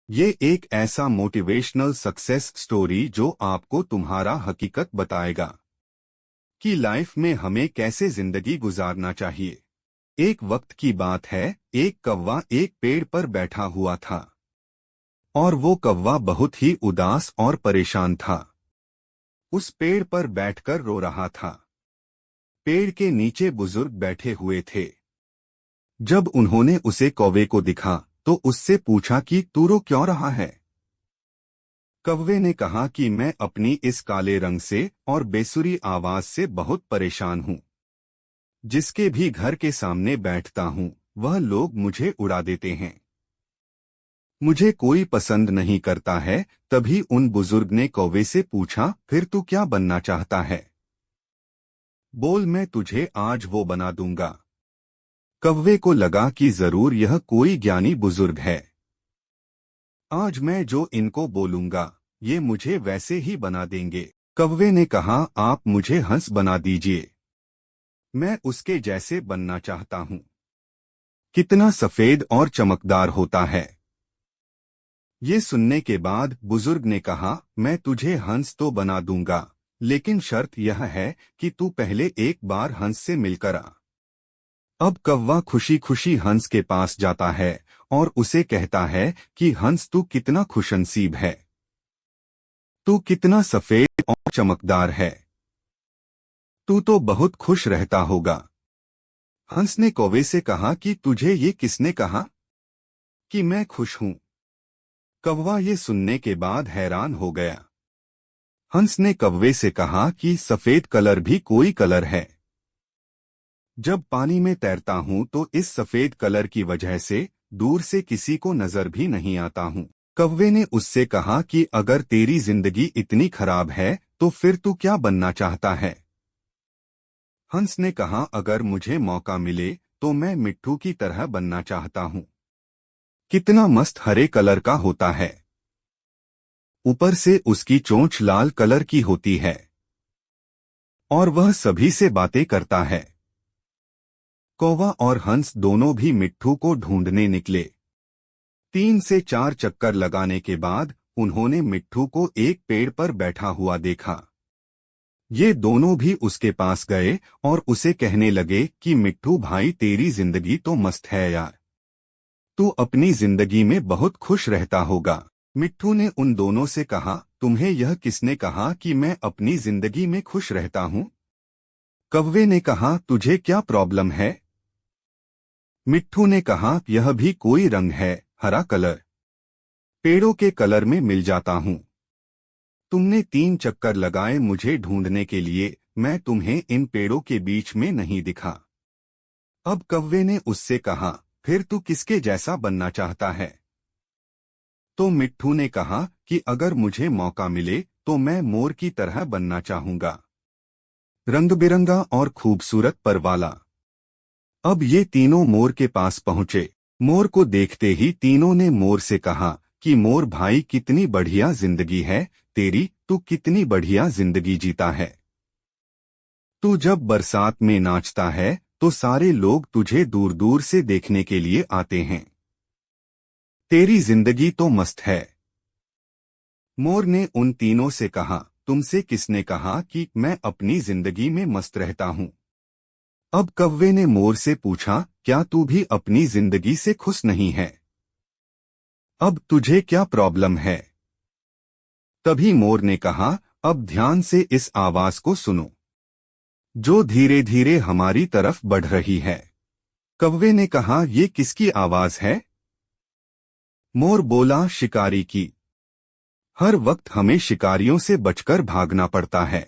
ये एक ऐसा मोटिवेशनल सक्सेस स्टोरी जो आपको तुम्हारा हकीकत बताएगा कि लाइफ में हमें कैसे जिंदगी गुजारना चाहिए। एक वक्त की बात है, एक कौवा एक पेड़ पर बैठा हुआ था और वो कौवा बहुत ही उदास और परेशान था। उस पेड़ पर बैठकर रो रहा था। पेड़ के नीचे बुजुर्ग बैठे हुए थे। जब उन्होंने उसे कौवे को दिखा तो उससे पूछा कि तू रो क्यों रहा है। कौवे ने कहा कि मैं अपनी इस काले रंग से और बेसुरी आवाज से बहुत परेशान हूँ। जिसके भी घर के सामने बैठता हूँ वह लोग मुझे उड़ा देते हैं। मुझे कोई पसंद नहीं करता है। तभी उन बुजुर्ग ने कौवे से पूछा, फिर तू क्या बनना चाहता है? बोल, मैं तुझे आज वो बना दूंगा। कौवे को लगा कि जरूर यह कोई ज्ञानी बुजुर्ग है। आज मैं जो इनको बोलूंगा ये मुझे वैसे ही बना देंगे। कौवे ने कहा, आप मुझे हंस बना दीजिए, मैं उसके जैसे बनना चाहता हूँ। कितना सफेद और चमकदार होता है। ये सुनने के बाद बुजुर्ग ने कहा, मैं तुझे हंस तो बना दूंगा, लेकिन शर्त यह है कि तू पहले एक बार हंस से मिलकर आ। अब कौवा खुशी खुशी हंस के पास जाता है और उसे कहता है कि हंस, तू कितना खुशनसीब है, तू कितना सफेद और चमकदार है, तू तो बहुत खुश रहता होगा। हंस ने कौवे से कहा कि तुझे ये किसने कहा कि मैं खुश हूं? कौवा ये सुनने के बाद हैरान हो गया। हंस ने कौवे से कहा कि सफेद कलर भी कोई कलर है। जब पानी में तैरता हूं तो इस सफेद कलर की वजह से दूर से किसी को नजर भी नहीं आता हूं। कौवे ने उससे कहा कि अगर तेरी जिंदगी इतनी खराब है तो फिर तू क्या बनना चाहता है? हंस ने कहा, अगर मुझे मौका मिले तो मैं मिट्ठू की तरह बनना चाहता हूँ। कितना मस्त हरे कलर का होता है, ऊपर से उसकी चोंच लाल कलर की होती है और वह सभी से बातें करता है। कौवा और हंस दोनों भी मिट्ठू को ढूंढने निकले। 3 से 4 चक्कर लगाने के बाद उन्होंने मिट्ठू को एक पेड़ पर बैठा हुआ देखा। ये दोनों भी उसके पास गए और उसे कहने लगे कि मिट्ठू भाई, तेरी जिंदगी तो मस्त है यार, तू अपनी जिंदगी में बहुत खुश रहता होगा। मिट्ठू ने उन दोनों से कहा, तुम्हें यह किसने कहा कि मैं अपनी जिंदगी में खुश रहता हूँ? कौवे ने कहा, तुझे क्या प्रॉब्लम है? मिट्ठू ने कहा, यह भी कोई रंग है, हरा कलर, पेड़ों के कलर में मिल जाता हूँ। तुमने 3 चक्कर लगाए मुझे ढूंढने के लिए, मैं तुम्हें इन पेड़ों के बीच में नहीं दिखा। अब कौवे ने उससे कहा, फिर तू किसके जैसा बनना चाहता है? तो मिट्ठू ने कहा कि अगर मुझे मौका मिले तो मैं मोर की तरह बनना चाहूंगा, रंग बिरंगा और खूबसूरत पर वाला। अब ये तीनों मोर के पास पहुंचे। मोर को देखते ही तीनों ने मोर से कहा कि मोर भाई, कितनी बढ़िया जिंदगी है तेरी, तू कितनी बढ़िया जिंदगी जीता है। तू जब बरसात में नाचता है तो सारे लोग तुझे दूर दूर से देखने के लिए आते हैं। तेरी जिंदगी तो मस्त है। मोर ने उन तीनों से कहा, तुमसे किसने कहा कि मैं अपनी जिंदगी में मस्त रहता हूँ? अब कौवे ने मोर से पूछा, क्या तू भी अपनी जिंदगी से खुश नहीं है? अब तुझे क्या प्रॉब्लम है? तभी मोर ने कहा, अब ध्यान से इस आवाज को सुनो, जो धीरे धीरे हमारी तरफ बढ़ रही है। कौवे ने कहा, ये किसकी आवाज है? मोर बोला, शिकारी की। हर वक्त हमें शिकारियों से बचकर भागना पड़ता है।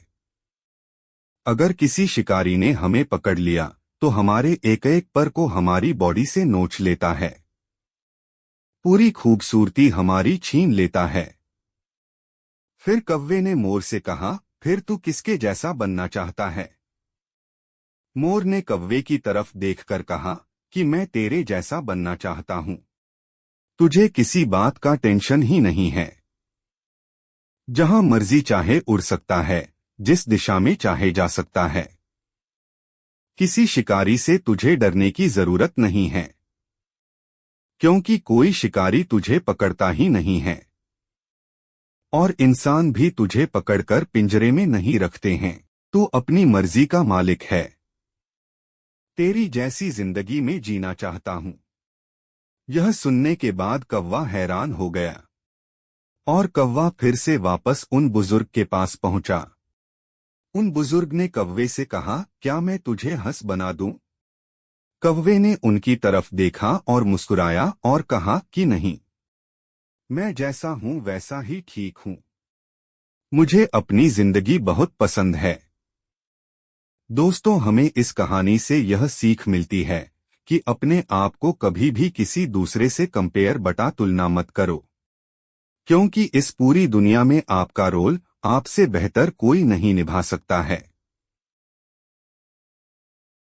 अगर किसी शिकारी ने हमें पकड़ लिया तो हमारे एक एक पर को हमारी बॉडी से नोच लेता है, पूरी खूबसूरती हमारी छीन लेता है। फिर कौवे ने मोर से कहा, फिर तू किसके जैसा बनना चाहता है? मोर ने कौवे की तरफ देखकर कहा कि मैं तेरे जैसा बनना चाहता हूँ। तुझे किसी बात का टेंशन ही नहीं है, जहां मर्जी चाहे उड़ सकता है, जिस दिशा में चाहे जा सकता है। किसी शिकारी से तुझे डरने की जरूरत नहीं है, क्योंकि कोई शिकारी तुझे पकड़ता ही नहीं है और इंसान भी तुझे पकड़कर पिंजरे में नहीं रखते हैं। तू अपनी मर्जी का मालिक है। तेरी जैसी जिंदगी में जीना चाहता हूं। यह सुनने के बाद कौवा हैरान हो गया और कौवा फिर से वापस उन बुजुर्ग के पास पहुंचा। उन बुजुर्ग ने कौवे से कहा, क्या मैं तुझे हंस बना दूं? कौवे ने उनकी तरफ देखा और मुस्कुराया और कहा कि नहीं, मैं जैसा हूं वैसा ही ठीक हूं। मुझे अपनी जिंदगी बहुत पसंद है। दोस्तों, हमें इस कहानी से यह सीख मिलती है कि अपने आप को कभी भी किसी दूसरे से कंपेयर बटा तुलना मत करो, क्योंकि इस पूरी दुनिया में आपका रोल आपसे बेहतर कोई नहीं निभा सकता है।